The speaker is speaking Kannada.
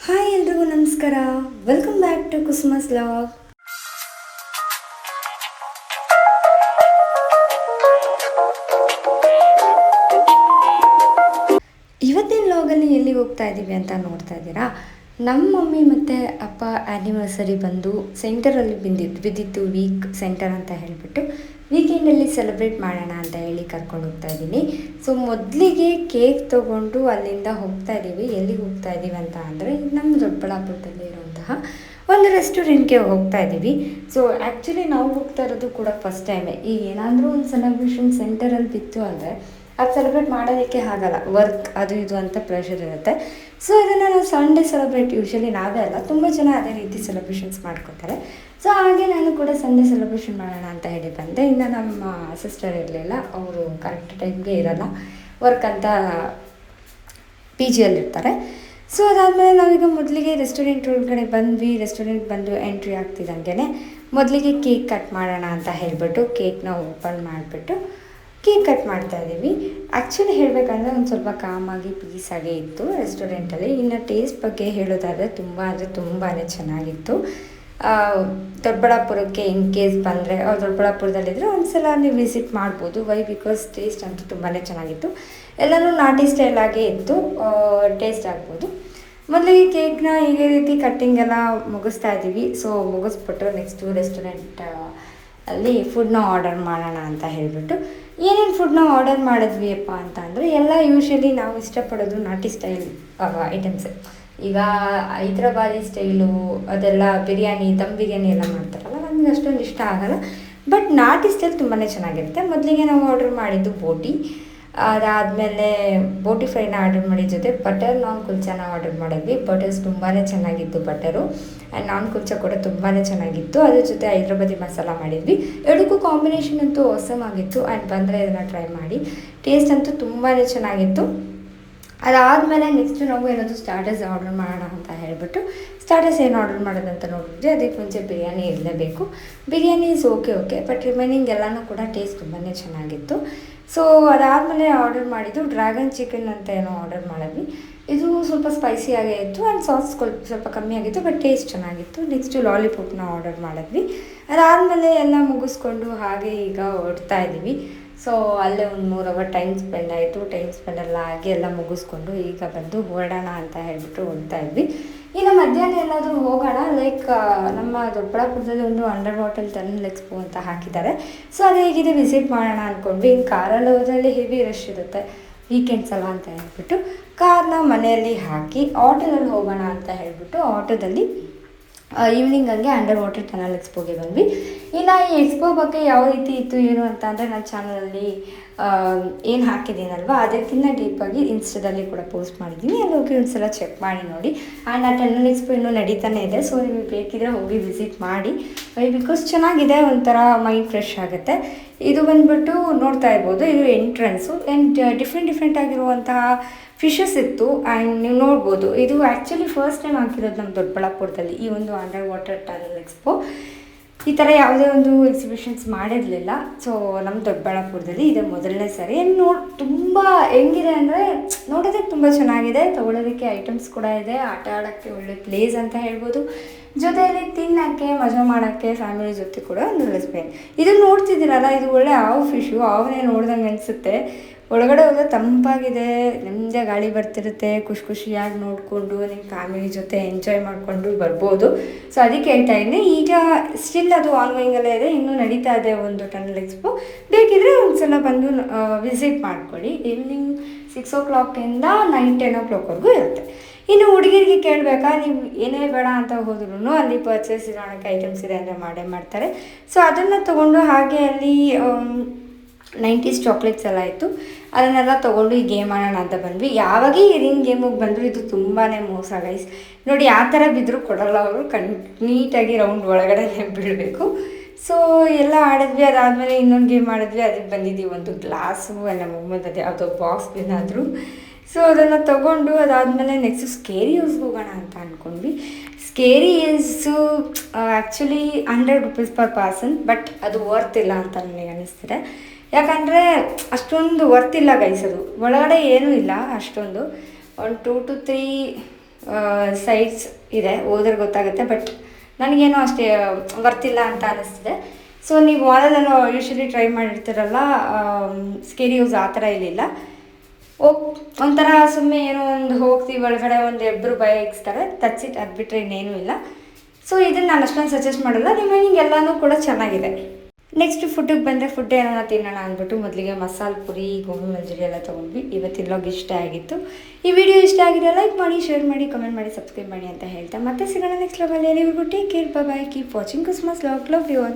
ಹಾಯ್ ಎಲ್ರಿಗೂ ನಮಸ್ಕಾರ. Welcome back to Kusuma's log. ಇವತ್ತಿನ ಲಾಗಲ್ಲಿ ಎಲ್ಲಿಗೆ ಹೋಗ್ತಾ ಇದ್ದೀವಿ ಅಂತ ನೋಡ್ತಾ ಇದ್ದೀರಾ. ನಮ್ಮ ಮಮ್ಮಿ ಮತ್ತು ಅಪ್ಪ ಆ್ಯನಿವರ್ಸರಿ ಬಂದು ಸೆಂಟರಲ್ಲಿ ಬಿದ್ದಿತ್ತು ವೀಕ್ ಸೆಂಟರ್ ಅಂತ ಹೇಳಿಬಿಟ್ಟು ವೀಕೆಂಡಲ್ಲಿ ಸೆಲೆಬ್ರೇಟ್ ಮಾಡೋಣ ಅಂತ ಹೇಳಿ ಕರ್ಕೊಂಡು ಹೋಗ್ತಾ ಇದ್ದೀನಿ. ಸೊ ಮೊದಲಿಗೆ ಕೇಕ್ ತೊಗೊಂಡು ಅಲ್ಲಿಂದ ಹೋಗ್ತಾ ಇದ್ದೀವಿ. ಎಲ್ಲಿಗೆ ಹೋಗ್ತಾ ಇದ್ದೀವಿ ಅಂತ ಅಂದರೆ ನಮ್ಮ ದೊಡ್ಡಬಳ್ಳಾಪುರದಲ್ಲಿ ಇರುವಂತಹ ಒಂದು ರೆಸ್ಟೋರೆಂಟ್ಗೆ ಹೋಗ್ತಾ ಇದ್ದೀವಿ. ಸೊ ಆ್ಯಕ್ಚುಲಿ ನಾವು ಹೋಗ್ತಾ ಇರೋದು ಕೂಡ ಫಸ್ಟ್ ಟೈಮೇ. ಈಗ ಏನಾದರೂ ಒಂದು ಸೆಲೆಬ್ರೇಷನ್ ಸೆಂಟರಲ್ಲಿ ಬಿತ್ತು ಅಂದರೆ ಅದು ಸೆಲೆಬ್ರೇಟ್ ಮಾಡೋದಕ್ಕೆ ಆಗಲ್ಲ, ವರ್ಕ್ ಅದು ಇದು ಅಂತ ಪ್ರೆಷರ್ ಇರುತ್ತೆ. ಸೊ ಇದನ್ನು ನಾವು ಸಂಡೇ ಸೆಲೆಬ್ರೇಟ್ ಯೂಶ್ವಲಿ ನಾವೇ ಅಲ್ಲ, ತುಂಬ ಜನ ಅದೇ ರೀತಿ ಸೆಲೆಬ್ರೇಷನ್ಸ್ ಮಾಡ್ಕೊತಾರೆ. ಸೊ ಹಾಗೆ ನಾನು ಕೂಡ ಸಂಡೇ ಸೆಲೆಬ್ರೇಷನ್ ಮಾಡೋಣ ಅಂತ ಹೇಳಿ ಬಂದೆ. ಇನ್ನು ನಮ್ಮ ಸಿಸ್ಟರ್ ಇರಲಿಲ್ಲ, ಅವರು ಕರೆಕ್ಟ್ ಟೈಮ್ಗೆ ಇರೋಲ್ಲ, ವರ್ಕ್ ಅಂತ ಪಿ ಜಿಯಲ್ಲಿರ್ತಾರೆ. ಸೊ ಅದಾದಮೇಲೆ ನಾವೀಗ ಮೊದಲಿಗೆ ರೆಸ್ಟೋರೆಂಟ್ ಒಳಗಡೆ ಬಂದ್ವಿ. ರೆಸ್ಟೋರೆಂಟ್ ಬಂದು ಎಂಟ್ರಿ ಆಗ್ತಿದ್ದಂಗೆ ಮೊದಲಿಗೆ ಕೇಕ್ ಕಟ್ ಮಾಡೋಣ ಅಂತ ಹೇಳಿಬಿಟ್ಟು ಕೇಕ್ನ ಓಪನ್ ಮಾಡಿಬಿಟ್ಟು ಕೇಕ್ ಕಟ್ ಮಾಡ್ತಾ ಇದ್ದೀವಿ. ಆ್ಯಕ್ಚುಲಿ ಹೇಳಬೇಕಂದ್ರೆ ಒಂದು ಸ್ವಲ್ಪ ಕಾಮಾಗಿ ಪೀಸಾಗೇ ಇತ್ತು ರೆಸ್ಟೋರೆಂಟಲ್ಲಿ. ಇನ್ನು ಟೇಸ್ಟ್ ಬಗ್ಗೆ ಹೇಳೋದಾದರೆ ತುಂಬಾ ಚೆನ್ನಾಗಿತ್ತು. ದೊಡ್ಡಬಳ್ಳಾಪುರಕ್ಕೆ ಇನ್ ಕೇಸ್ ಬಂದರೆ ದೊಡ್ಡಬಳ್ಳಾಪುರದಲ್ಲಿದ್ದರೆ ಒಂದು ಸಲ ನೀವು ವಿಸಿಟ್ ಮಾಡ್ಬೋದು. ವೈ ಬಿಕಾಸ್ ಟೇಸ್ಟ್ ಅಂತೂ ತುಂಬಾ ಚೆನ್ನಾಗಿತ್ತು. ಎಲ್ಲನೂ ನಾಟಿ ಸ್ಟೈಲಾಗೇ ಇತ್ತು, ಟೇಸ್ಟ್ ಆಗ್ಬೋದು. ಮೊದಲಿಗೆ ಕೇಕ್ನ ಹೀಗೆ ರೀತಿ ಕಟ್ಟಿಂಗ್ ಎಲ್ಲ ಮುಗಿಸ್ತಾ ಇದ್ದೀವಿ. ಸೊ ಮುಗಿಸ್ಬಿಟ್ಟು ನೆಕ್ಸ್ಟು ರೆಸ್ಟೋರೆಂಟ್ ಅಲ್ಲಿ ಫುಡ್ನ ಆರ್ಡರ್ ಮಾಡೋಣ ಅಂತ ಹೇಳಿಬಿಟ್ಟು ಏನೇನು ಫುಡ್ನ ಆರ್ಡರ್ ಮಾಡಿದ್ವಿ ಅಪ್ಪ ಅಂತ ಅಂದರೆ ಎಲ್ಲ ಯೂಶ್ವಲಿ ನಾವು ಇಷ್ಟಪಡೋದು ನಾಟಿ ಸ್ಟೈಲ್ ಐಟಮ್ಸೆ. ಈಗ ಹೈದ್ರಾಬಾದಿ ಸ್ಟೈಲು ಅದೆಲ್ಲ ಬಿರಿಯಾನಿ, ದಮ್ ಬಿರಿಯಾನಿ ಎಲ್ಲ ಮಾಡ್ತಾರಲ್ಲ, ನಮಗೆ ಅಷ್ಟೊಂದು ಇಷ್ಟ ಆಗಲ್ಲ. ಬಟ್ ನಾಟಿ ಸ್ಟೈಲ್ ತುಂಬಾ ಚೆನ್ನಾಗಿರುತ್ತೆ. ಮೊದಲಿಗೆ ನಾವು ಆರ್ಡರ್ ಮಾಡಿದ್ದು ಬೋಟಿ, ಅದಾದಮೇಲೆ ಬೋಟಿ ಫ್ರೈನ ಆರ್ಡರ್ ಮಾಡಿದ ಜೊತೆ ಬಟರ್ ನಾನ್ ಕುಲ್ಚಾನ ಆರ್ಡರ್ ಮಾಡಿದ್ವಿ. ಬಟರ್ಸ್ ತುಂಬಾ ಚೆನ್ನಾಗಿತ್ತು ಬಟರು, ಆ್ಯಂಡ್ ನಾನ್ ಕುಲ್ಚಾ ಕೂಡ ತುಂಬಾ ಚೆನ್ನಾಗಿತ್ತು. ಅದ್ರ ಜೊತೆ ಹೈದ್ರಾಬಾದಿ ಮಸಾಲ ಮಾಡಿದ್ವಿ. ಎರಡಕ್ಕೂ ಕಾಂಬಿನೇಷನ್ ಅಂತೂ awesome ಆಗಿತ್ತು. ಆ್ಯಂಡ್ ಬಂದರೆ ಇದನ್ನು ಟ್ರೈ ಮಾಡಿ, ಟೇಸ್ಟ್ ಅಂತೂ ತುಂಬಾ ಚೆನ್ನಾಗಿತ್ತು. ಅದಾದಮೇಲೆ ನೆಕ್ಸ್ಟು ನಾವು ಏನಾದರೂ ಸ್ಟಾರ್ಟರ್ಸ್ ಆರ್ಡರ್ ಮಾಡೋಣ ಅಂತ ಹೇಳಿಬಿಟ್ಟು ಸ್ಟಾರ್ಟರ್ಸ್ ಏನು ಆರ್ಡರ್ ಮಾಡೋದಂತ ನೋಡಿದ್ರೆ ಅದಕ್ಕೆ ಮುಂಚೆ ಬಿರಿಯಾನಿ ಇರಲೇಬೇಕು. Biryani is okay but remaining ಎಲ್ಲನೂ ಕೂಡ ಟೇಸ್ಟ್ ತುಂಬಾ ಚೆನ್ನಾಗಿತ್ತು. ಸೊ ಅದಾದಮೇಲೆ ಆರ್ಡರ್ ಮಾಡಿದ್ದು ಡ್ರ್ಯಾಗನ್ ಚಿಕನ್ ಅಂತ ಏನೋ ಆರ್ಡರ್ ಮಾಡಿದ್ವಿ. ಇದು ಸ್ವಲ್ಪ ಸ್ಪೈಸಿಯಾಗೇ ಇತ್ತು ಆ್ಯಂಡ್ ಸಾಸ್ ಸ್ವಲ್ಪ ಕಮ್ಮಿ ಆಗಿತ್ತು, ಬಟ್ ಟೇಸ್ಟ್ ಚೆನ್ನಾಗಿತ್ತು. ನೆಕ್ಸ್ಟು ಲಾಲಿಪಾಪ್ನ ಆರ್ಡರ್ ಮಾಡಿದ್ವಿ. ಅದಾದಮೇಲೆ ಎಲ್ಲ ಮುಗಿಸ್ಕೊಂಡು ಹಾಗೆ ಈಗ ಹೊರಡ್ತಾ ಇದ್ದೀವಿ. ಸೊ ಅಲ್ಲೇ ಒಂದು 3 ಅವರ್ ಟೈಮ್ ಸ್ಪೆಂಡ್ ಆಯಿತು. ಟೈಮ್ ಸ್ಪೆಂಡೆಲ್ಲ ಆಗಿ ಎಲ್ಲ ಮುಗಿಸ್ಕೊಂಡು ಈಗ ಬಂದು ಹೊರಡೋಣ ಅಂತ ಹೇಳಿಬಿಟ್ಟು ಹೋಗ್ತಾ ಇದ್ವಿ. ಇನ್ನು ಮಧ್ಯಾಹ್ನ ಎಲ್ಲಾದರೂ ಹೋಗೋಣ, ಲೈಕ್ ನಮ್ಮ ದೊಡ್ಡಬಳ್ಳಾಪುರದಲ್ಲಿ ಒಂದು ಅಂಡರ್ ವಾಟರ್ ಟನಲ್ ಎಕ್ಸ್ಪೋ ಅಂತ ಹಾಕಿದ್ದಾರೆ. ಸೊ ಅದು ಹೇಗಿದೆ ವಿಸಿಟ್ ಮಾಡೋಣ ಅಂದ್ಕೊಂಡ್ವಿ. ಇನ್ನು ಕಾರಲ್ಲಿ ಹೋದ್ರಲ್ಲಿ ಹೆವಿ ರಶ್ ಇರುತ್ತೆ, ವೀಕೆಂಡ್ಸ್ ಅಲ್ಲ ಅಂತ ಹೇಳ್ಬಿಟ್ಟು ಕಾರ್ನ ಮನೆಯಲ್ಲಿ ಹಾಕಿ ಆಟೋದಲ್ಲಿ ಹೋಗೋಣ ಅಂತ ಹೇಳಿಬಿಟ್ಟು ಆಟೋದಲ್ಲಿ ಈವ್ನಿಂಗ್ ಹಂಗೆ ಅಂಡರ್ ವಾಟರ್ ಟನಲ್ ಎಕ್ಸ್ಪೋಗೆ ಬಂದ್ವಿ. ಇನ್ನು ಈ ಎಕ್ಸ್ಪೋ ಬಗ್ಗೆ ಯಾವ ರೀತಿ ಇತ್ತು ಏನು ಅಂತ ಅಂದರೆ ನನ್ನ ಚಾನಲಲ್ಲಿ ಏನು ಹಾಕಿದ್ದೀನಲ್ವ ಅದಕ್ಕಿಂತ ಡೀಪಾಗಿ ಇನ್ಸ್ಟಾದಲ್ಲಿ ಕೂಡ ಪೋಸ್ಟ್ ಮಾಡಿದ್ದೀನಿ. ಅಲ್ಲಿ ಹೋಗಿ ಒಂದು ಸಲ ಚೆಕ್ ಮಾಡಿ ನೋಡಿ. ಆ್ಯಂಡ್ ಆ ಟನಲ್ ಎಕ್ಸ್ಪೋ ಇನ್ನೂ ನಡೀತಾನೆ ಇದೆ. ಸೊ ನಿಮಗೆ ಬೇಕಿದ್ರೆ ಹೋಗಿ ವಿಸಿಟ್ ಮಾಡಿ, ಬಿಕಾಸ್ ಚೆನ್ನಾಗಿದೆ, ಒಂಥರ ಮೈಂಡ್ ಫ್ರೆಶ್ ಆಗುತ್ತೆ. ಇದು ಬಂದುಬಿಟ್ಟು ನೋಡ್ತಾ ಇರ್ಬೋದು, ಇದು ಎಂಟ್ರೆನ್ಸು. ಆ್ಯಂಡ್ ಡಿಫ್ರೆಂಟ್ ಆಗಿರುವಂತಹ ಫಿಶಸ್ ಇತ್ತು. ಆ್ಯಂಡ್ ನೀವು ನೋಡ್ಬೋದು, ಇದು ಆ್ಯಕ್ಚುಲಿ ಫಸ್ಟ್ ಟೈಮ್ ಹಾಕಿರೋದು ನಮ್ಮ ದೊಡ್ಡಬಳ್ಳಾಪುರದಲ್ಲಿ ಈ ಒಂದು ಅಂಡರ್ ವಾಟರ್ ಟನಲ್ ಎಕ್ಸ್ಪೋ. ಈ ಥರ ಯಾವುದೇ ಒಂದು ಎಕ್ಸಿಬಿಷನ್ಸ್ ಮಾಡಿರಲಿಲ್ಲ. ಸೊ ನಮ್ಮ ದೊಡ್ಡಬಳ್ಳಾಪುರದಲ್ಲಿ ಇದೆ ಮೊದಲನೇ ಸರಿ. ತುಂಬ ಹೆಂಗಿದೆ ಅಂದರೆ ನೋಡೋದಕ್ಕೆ ತುಂಬ ಚೆನ್ನಾಗಿದೆ, ತೊಗೊಳೋದಕ್ಕೆ ಐಟಮ್ಸ್ ಕೂಡ ಇದೆ, ಆಟ ಆಡೋಕ್ಕೆ ಒಳ್ಳೆ ಪ್ಲೇಸ್ ಅಂತ ಹೇಳ್ಬೋದು. ಜೊತೆಯಲ್ಲಿ ತಿನ್ನೋಕ್ಕೆ ಮಜಾ ಮಾಡೋಕ್ಕೆ ಫ್ಯಾಮಿಲಿ ಜೊತೆ ಕೂಡ ಒಂದು ಒಳ್ಳೆ ಸ್ಪೇನ್. ಇದು ನೋಡ್ತಿದ್ದೀರಲ್ಲ, ಇದು ಒಳ್ಳೆ ಹಾವು ಫಿಶು, ಹಾವನ್ನೇ ನೋಡ್ದಂಗೆ ಅನಿಸುತ್ತೆ. ಒಳಗಡೆ ಹೋದರೆ ತಂಪಾಗಿದೆ, ನಿಮ್ಮದೇ ಗಾಳಿ ಬರ್ತಿರುತ್ತೆ, ಖುಷಿಯಾಗಿ ನೋಡಿಕೊಂಡು ನಿಮ್ಮ ಫ್ಯಾಮಿಲಿ ಜೊತೆ ಎಂಜಾಯ್ ಮಾಡಿಕೊಂಡು ಬರ್ಬೋದು. ಸೊ ಅದಕ್ಕೆ ಹೇಳ್ತಾ ಇದ್ದೀನಿ. ಈಗ ಸ್ಟಿಲ್ ಅದು ಆನ್ಗೋಯಿಂಗಲ್ಲೇ ಇದೆ, ಇನ್ನೂ ನಡೀತಾ ಇದೆ ಒಂದು ಟನಲ್ ಎಕ್ಸ್ಪೋ. ಬೇಕಿದ್ರೆ ಒಂದು ಸಲ ಬಂದು ವಿಸಿಟ್ ಮಾಡ್ಕೊಳ್ಳಿ. ಈವ್ನಿಂಗ್ 6 o'clock ನೈಟ್ 10 o'clock ಇರುತ್ತೆ. ಇನ್ನು ಹುಡುಗಿರಿಗೆ ಕೇಳಬೇಕಾ, ನೀವು ಏನೇ ಬೇಡ ಅಂತ ಹೋದ್ರೂ ಅಲ್ಲಿ ಪರ್ಚೇಸ್ ಮಾಡೋಕ್ಕೆ ಐಟಮ್ಸ್ ಇದೆ ಅಂದರೆ ಮಾಡೇ ಮಾಡ್ತಾರೆ. ಸೊ ಅದನ್ನು ತೊಗೊಂಡು ಹಾಗೆ ಅಲ್ಲಿ 90s ಚಾಕ್ಲೇಟ್ಸ್ ಎಲ್ಲ ಇತ್ತು, ಅದನ್ನೆಲ್ಲ ತೊಗೊಂಡು ಈ ಗೇಮ್ ಆಡೋಣ ಅಂತ ಬಂದ್ವಿ. ಯಾವಾಗ ಈ ರಿಂಗ್ ಗೇಮಿಗೆ ಬಂದರೂ ಇದು ತುಂಬಾ ಮೋಸ ಗೈಸ್. ನೋಡಿ ಯಾವ ಥರ ಬಿದ್ದರೂ ಕೊಡಲ್ಲ ಅವರು, ನೀಟಾಗಿ ರೌಂಡ್ ಒಳಗಡೆ ಬೀಳಬೇಕು. ಸೊ ಎಲ್ಲ ಆಡಿದ್ವಿ. ಅದಾದಮೇಲೆ ಇನ್ನೊಂದು ಗೇಮ್ ಆಡಿದ್ವಿ, ಅದಕ್ಕೆ ಬಂದಿದ್ದೀವಿ ಒಂದು ಗ್ಲಾಸು ನಮ್ಮ ಮೊಮ್ಮದ್ದು ಯಾವುದೋ ಬಾಕ್ಸ್ ಏನಾದರೂ. ಸೊ ಅದನ್ನು ತೊಗೊಂಡು ಅದಾದಮೇಲೆ ನೆಕ್ಸ್ಟು ಸ್ಕೇರಿ ಯೂಸ್ಗೆ ಹೋಗೋಣ ಅಂತ ಅಂದ್ಕೊಂಡ್ವಿ. Scary is actually 100 rupees per person, but ಅದು ವರ್ತ್ ಇಲ್ಲ ಅಂತ ನನಗೆ ಅನ್ನಿಸ್ತಿದೆ. ಯಾಕಂದರೆ ಅಷ್ಟೊಂದು ವರ್ತಿಲ್ಲ ಗೈಸ್. ಅದು ಒಳಗಡೆ ಏನೂ ಇಲ್ಲ ಅಷ್ಟೊಂದು, ಒಂದು 2 to 3 ಸೈಟ್ಸ್ ಇದೆ, ಹೋದ್ರೆ ಗೊತ್ತಾಗುತ್ತೆ. ಬಟ್ ನನಗೇನೋ ಅಷ್ಟೇ ವರ್ತಿಲ್ಲ ಅಂತ ಅನ್ನಿಸ್ತಿದೆ. ಸೊ ನೀವು ಮಾಲಲ್ಲೆಲ್ಲ ಯೂಶ್ವಲಿ ಟ್ರೈ ಮಾಡಿರ್ತೀರಲ್ಲ, ಸ್ಕೇರಿ ಯೂಸ್ ಆ ಥರ ಇರಲಿಲ್ಲ. ಒಂಥರ ಸುಮ್ಮನೆ ಏನೋ ಒಂದು ಹೋಗ್ತೀವಿ ಒಳಗಡೆ ಒಂದು ಇಬ್ಬರು ಬೈಕ್ಸ್ತಾರೆ, ತಚ್ಚಿಟ್ಟು ಅದು ಬಿಟ್ಟರೆ ಇನ್ನೇನೂ ಇಲ್ಲ. ಸೊ ಇದನ್ನು ನಾನು ಅಷ್ಟೊಂದು ಸಜೆಸ್ಟ್ ಮಾಡಲ್ಲ. ರಿಮೈನಿಂಗ್ ಎಲ್ಲನೂ ಕೂಡ ಚೆನ್ನಾಗಿದೆ. ನೆಕ್ಸ್ಟ್ ಫುಡ್ಡಿಗೆ ಬಂದರೆ ಫುಡ್ ಏನಾರ ತಿನ್ನೋಣ ಅಂದ್ಬಿಟ್ಟು ಮೊದಲಿಗೆ ಮಸಾಲೆ ಪುರಿ, ಗೋಬಿ ಮಂಚೂರಿ ಎಲ್ಲ ತೊಗೊಂಡ್ವಿ. ಇವತ್ತಿನ ವ್ಲಾಗ್ ಇಷ್ಟ ಆಗಿತ್ತು. ಈ ವಿಡಿಯೋ ಇಷ್ಟ ಆಗಿದೆ ಲೈಕ್ ಮಾಡಿ, ಶೇರ್ ಮಾಡಿ, ಕಮೆಂಟ್ ಮಾಡಿ, ಸಬ್ಸ್ಕ್ರೈಬ್ ಮಾಡಿ ಅಂತ ಹೇಳ್ತಾ ಮತ್ತೆ ಸಿಗೋಣ ನೆಕ್ಸ್ಟ್ ವ್ಲಾಗಲ್ಲಿ. ಎಲ್ಲಿವರೆಗೂ take care, bye, keep watching Christmas vlog. Love you all.